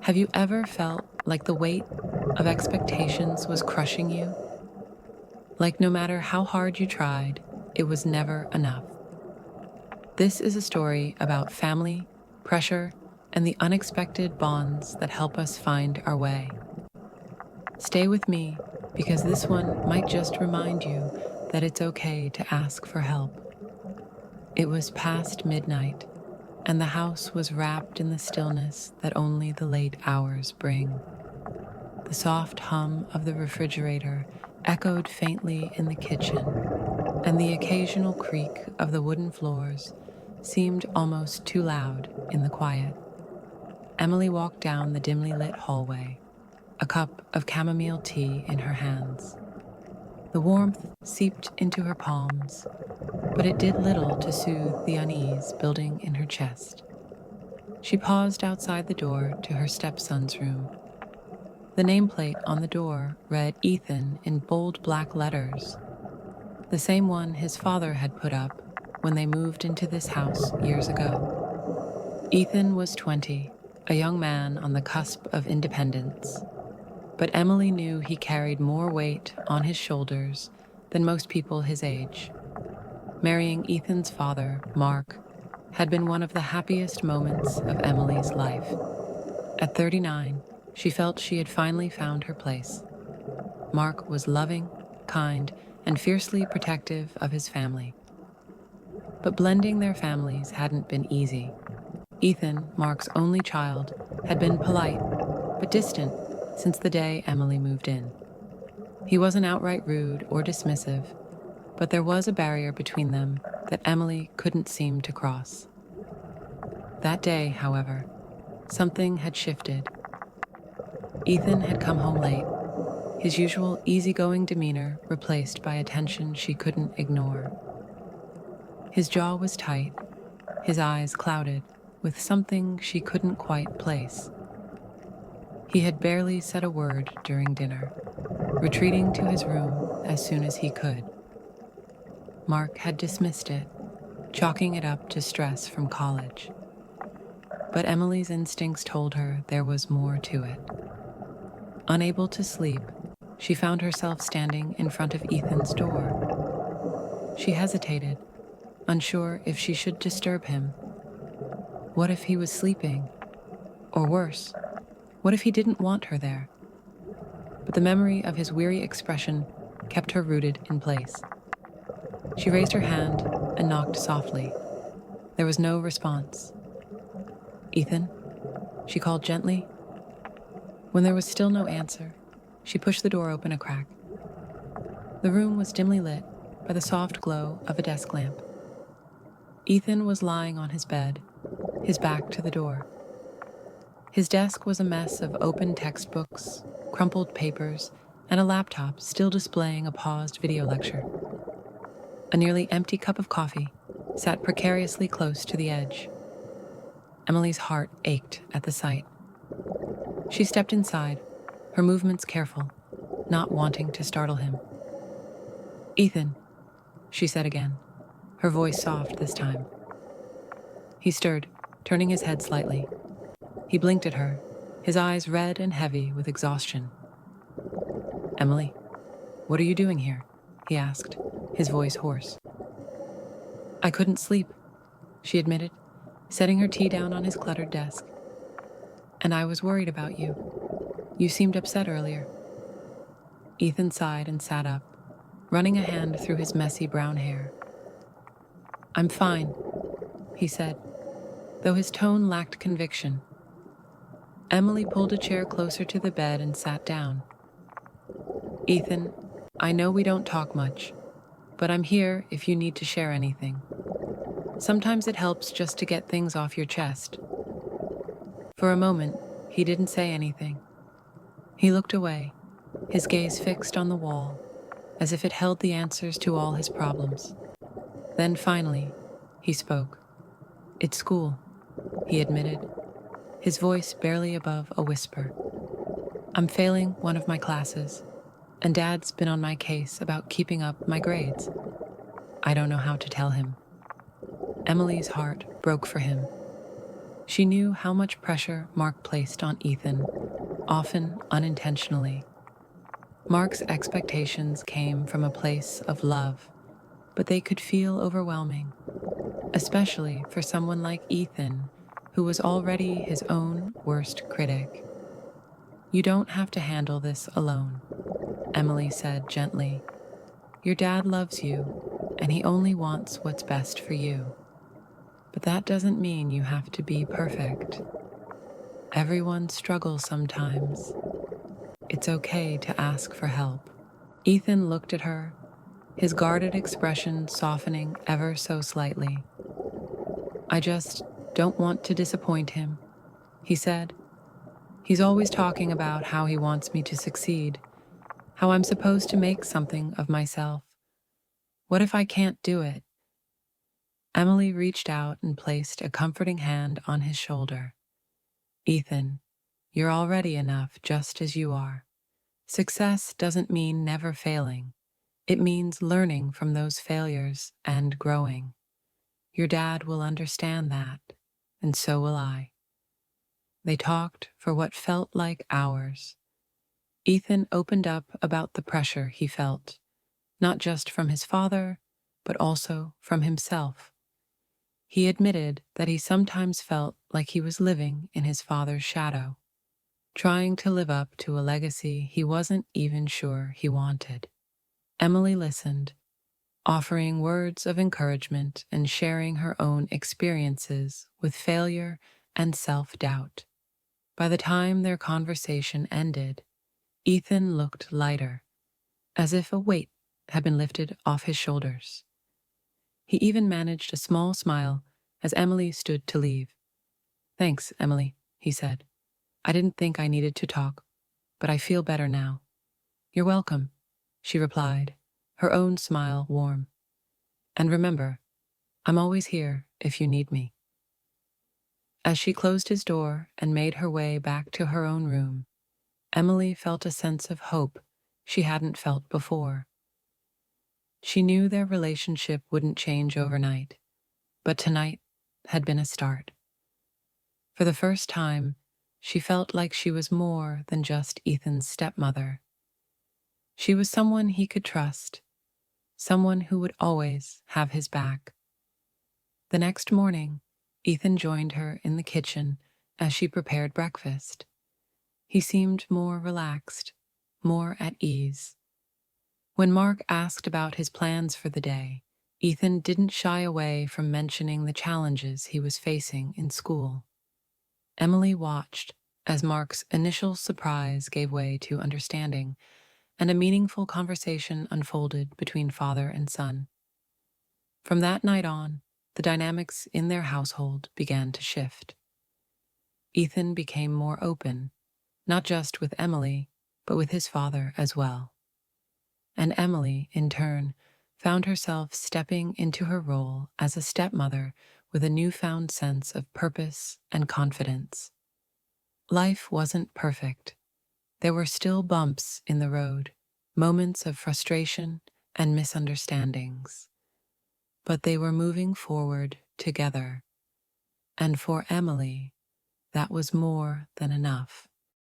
Have you ever felt like the weight of expectations was crushing you? Like no matter how hard you tried, it was never enough. This is a story about family, pressure, and the unexpected bonds that help us find our way. Stay with me because this one might just remind you that it's okay to ask for help. It was past midnight, and the house was wrapped in the stillness that only the late hours bring. The soft hum of the refrigerator echoed faintly in the kitchen, and the occasional creak of the wooden floors seemed almost too loud in the quiet. Emily walked down the dimly lit hallway, a cup of chamomile tea in her hands. The warmth seeped into her palms, but it did little to soothe the unease building in her chest. She paused outside the door to her stepson's room. The nameplate on the door read Ethan in bold black letters, the same one his father had put up when they moved into this house years ago. Ethan was 20, a young man on the cusp of independence, but Emily knew he carried more weight on his shoulders than most people his age. Marrying Ethan's father, Mark, had been one of the happiest moments of Emily's life. At 39, she felt she had finally found her place. Mark was loving, kind, and fiercely protective of his family. But blending their families hadn't been easy. Ethan, Mark's only child, had been polite, but distant since the day Emily moved in. He wasn't outright rude or dismissive, but there was a barrier between them that Emily couldn't seem to cross. That day, however, something had shifted. Ethan had come home late, his usual easygoing demeanor replaced by a tension she couldn't ignore. His jaw was tight, his eyes clouded with something she couldn't quite place. He had barely said a word during dinner, retreating to his room as soon as he could. Mark had dismissed it, chalking it up to stress from college. But Emily's instincts told her there was more to it. Unable to sleep, she found herself standing in front of Ethan's door. She hesitated, unsure if she should disturb him. What if he was sleeping? Or worse, what if he didn't want her there? But the memory of his weary expression kept her rooted in place. She raised her hand and knocked softly. There was no response. "Ethan?" she called gently. When there was still no answer, she pushed the door open a crack. The room was dimly lit by the soft glow of a desk lamp. Ethan was lying on his bed, his back to the door. His desk was a mess of open textbooks, crumpled papers, and a laptop still displaying a paused video lecture. A nearly empty cup of coffee sat precariously close to the edge. Emily's heart ached at the sight. She stepped inside, her movements careful, not wanting to startle him. "Ethan," she said again, her voice soft this time. He stirred, turning his head slightly. He blinked at her, his eyes red and heavy with exhaustion. "Emily, what are you doing here?" he asked, his voice hoarse. "I couldn't sleep," she admitted, setting her tea down on his cluttered desk. "And I was worried about you. You seemed upset earlier." Ethan sighed and sat up, running a hand through his messy brown hair. "I'm fine," he said, though his tone lacked conviction. Emily pulled a chair closer to the bed and sat down. "Ethan, I know we don't talk much, but I'm here if you need to share anything. Sometimes it helps just to get things off your chest." For a moment, he didn't say anything. He looked away, his gaze fixed on the wall, as if it held the answers to all his problems. Then finally, he spoke. "It's school," he admitted, his voice barely above a whisper. "I'm failing one of my classes, and Dad's been on my case about keeping up my grades." I don't know how to tell him. Emily's heart broke for him. She knew how much pressure Mark placed on Ethan, often unintentionally. Mark's expectations came from a place of love, but they could feel overwhelming, especially for someone like Ethan, who was already his own worst critic. "You don't have to handle this alone," Emily said gently. "Your dad loves you, and he only wants what's best for you. But that doesn't mean you have to be perfect. Everyone struggles sometimes. It's okay to ask for help." Ethan looked at her, his guarded expression softening ever so slightly. "I just don't want to disappoint him," he said. "He's always talking about how he wants me to succeed, how I'm supposed to make something of myself. What if I can't do it?" Emily reached out and placed a comforting hand on his shoulder. "Ethan, you're already enough just as you are. Success doesn't mean never failing. It means learning from those failures and growing. Your dad will understand that, and so will I." They talked for what felt like hours. Ethan opened up about the pressure he felt, not just from his father, but also from himself. He admitted that he sometimes felt like he was living in his father's shadow, trying to live up to a legacy he wasn't even sure he wanted. Emily listened, offering words of encouragement and sharing her own experiences with failure and self-doubt. By the time their conversation ended, Ethan looked lighter, as if a weight had been lifted off his shoulders. He even managed a small smile as Emily stood to leave. "Thanks, Emily," he said. "I didn't think I needed to talk, but I feel better now." "You're welcome," she replied, her own smile warm. "And remember, I'm always here if you need me." As she closed his door and made her way back to her own room, Emily felt a sense of hope she hadn't felt before. She knew their relationship wouldn't change overnight, but tonight had been a start. For the first time, she felt like she was more than just Ethan's stepmother. She was someone he could trust, someone who would always have his back. The next morning, Ethan joined her in the kitchen as she prepared breakfast. He seemed more relaxed, more at ease. When Mark asked about his plans for the day, Ethan didn't shy away from mentioning the challenges he was facing in school. Emily watched as Mark's initial surprise gave way to understanding, and a meaningful conversation unfolded between father and son. From that night on, the dynamics in their household began to shift. Ethan became more open, not just with Emily, but with his father as well. And Emily, in turn, found herself stepping into her role as a stepmother with a newfound sense of purpose and confidence. Life wasn't perfect. There were still bumps in the road, moments of frustration and misunderstandings. But they were moving forward together. And for Emily, that was more than enough.